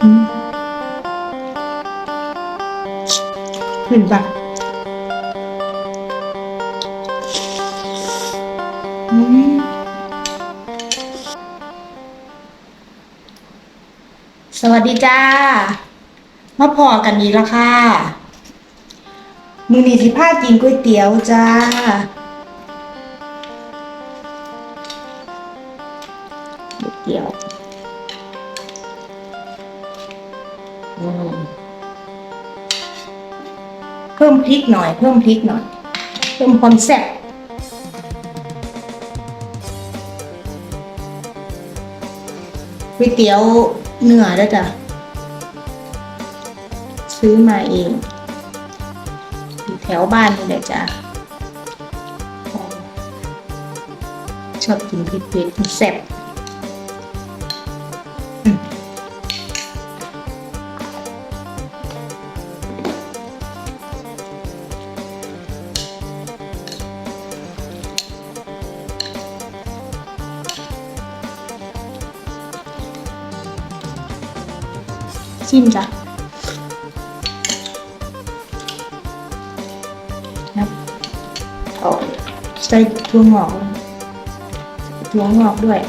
อืมเห็นปะอืมสวัสดีจ้ามาพอกันอีกแล้วค่ะมื้อนี้สิพากินก๋วยเตี๋ยวจ้าก๋วยเตี๋ยวอืมเพิ่มพริกหน่อยเพิ่มพริกหน่อยเพิ่มความแซ่บก๋วยเตี๋ยวเนื้อแล้วจ้ะซื้อมาเองอยู่แถวบ้านนี่แหละจ้ะชอบกินเผ็ดๆแซ่บอืมชิมจ้ะนะเอาใส่ถั่วงอกถั่วงอกด้วย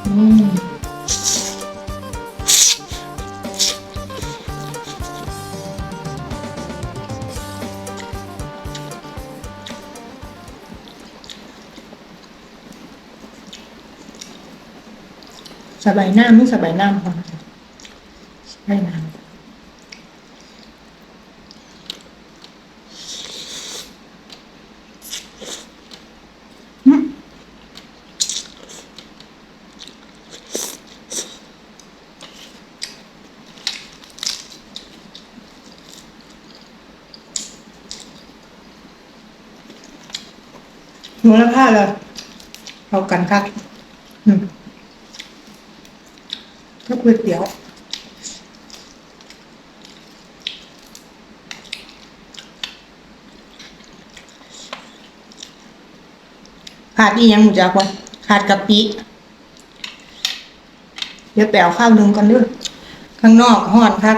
อืมสบายหน้าไม่สบายหน้าพอใช่นะอืมมูลค่าเลยเอากันครับอืมก็ก๋วยเตี๋ยวขาดอีหยังหมูจ้าปะขาดกะปิเดี๋ยวแปลวข้าวนึงกันด้วยข้างนอกห้อนครับ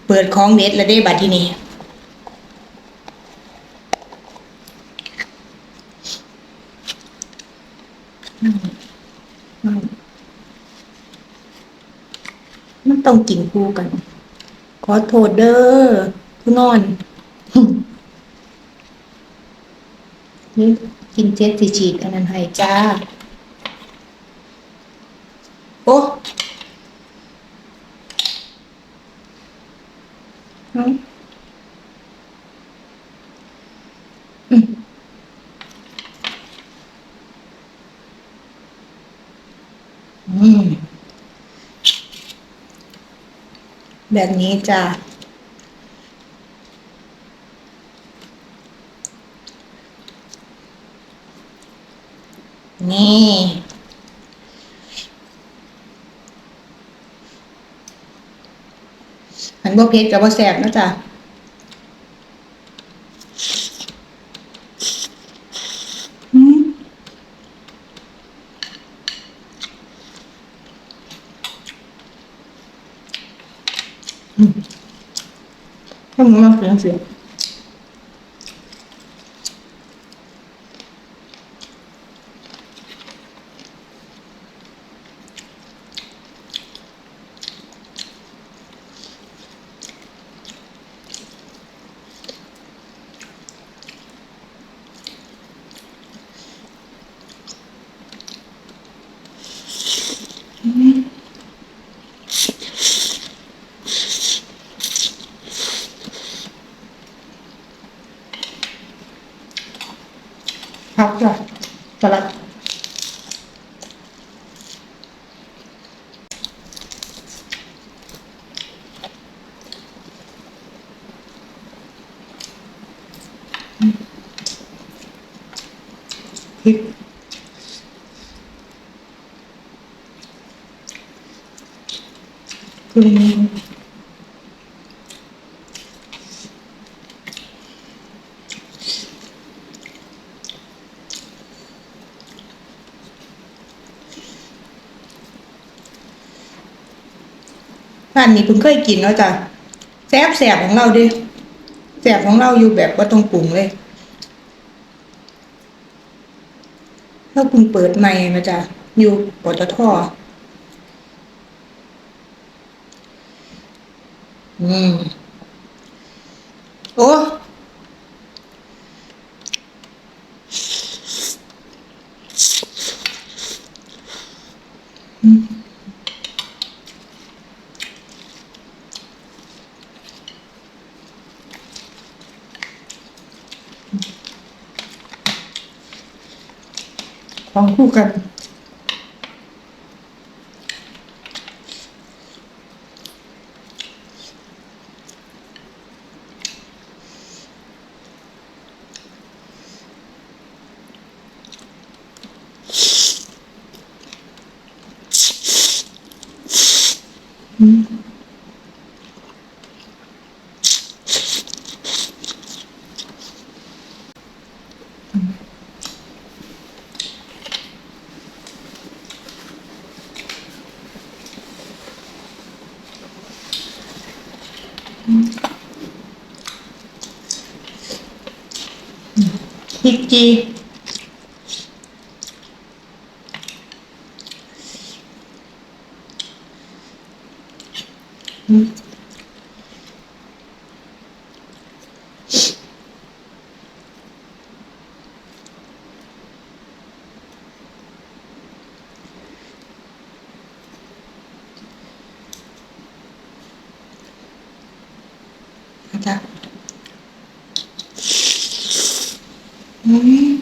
เปิดของเด็ดแล้วได้บัดที่นี่อืมมันต้องกินคู่กันขอโทษเด้อคุณนอนนี่กินเจ็ดสิฉีดอันนั้นให้จ้าโอ้อืมอืมอืมแบบนี้จ้านี่อันบ่เผ็ดกับบ่แซ่บนะจ้ะอืมถ้ามึงมาเสียงครับจ้ะสลัดพริก คือร้านนี้เพิ่งเคยกินแล้วจ้ะแสบของเราดิแสบของเราอยู่แบบว่าตรงปรุงเลยเราเพิ่งเปิดใหม่นะจ๊ะอยู่ปตทอืมโอ้ของคู่กันพริกจีนะจ๊ะอืม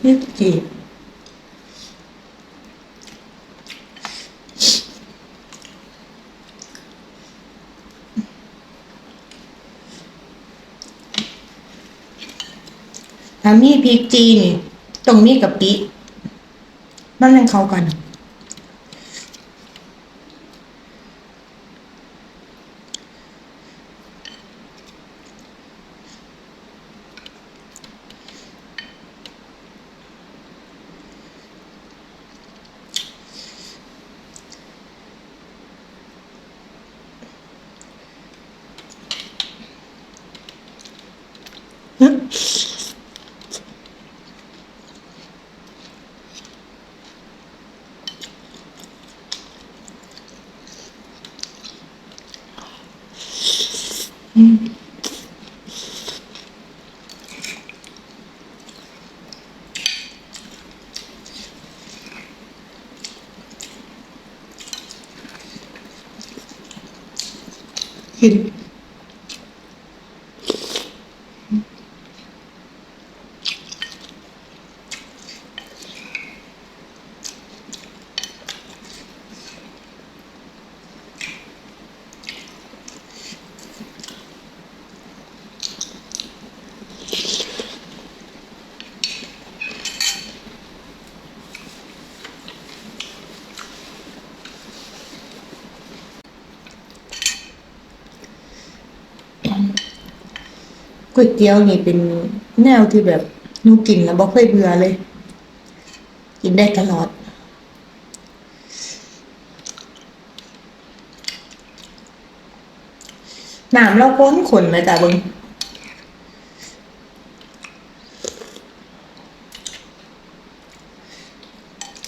พริกจีถ้ามีพริกจีนี่ต้องมีกะปิมันยังเข้ากัน อืมกินก๋วยเตี๋ยวนี่เป็นแนวที่แบบหนูกินแล้วบ่เคยเบื่อเลย กินได้ตลอด น้ำเราข้นขนไหมจ้ะเบิ่ง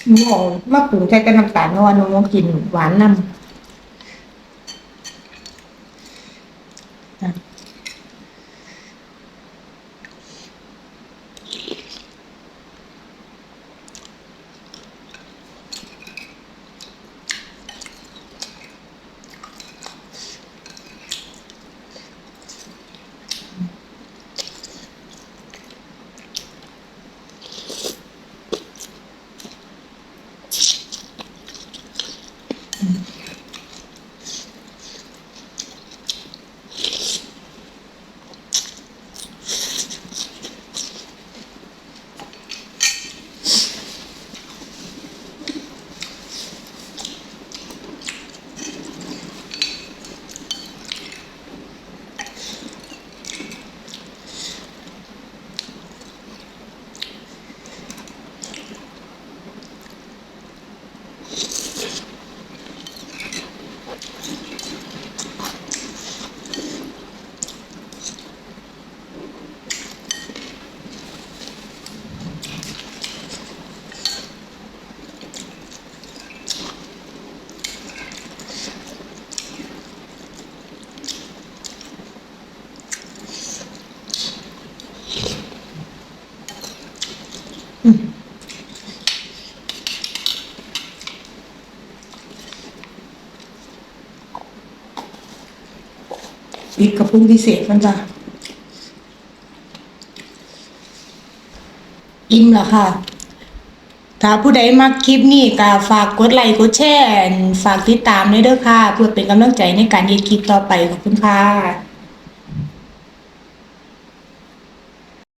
หนูเอามาปรุงใช้แต่น้ำตาลเพราะว่าหนูบ่กินหวานนำจ้ะอีกกระปุกพิเศษมันจ้ะอิ่มแล้วค่ะ ถ้าผู้ใดมักคลิปนี้ก็ฝากกดไลค์กดแชร์ฝากติดตามด้วยเด้อค่ะ เพื่อเป็นกำลังใจในการเฮ็ดคลิปต่อไปขอบคุณค่ะ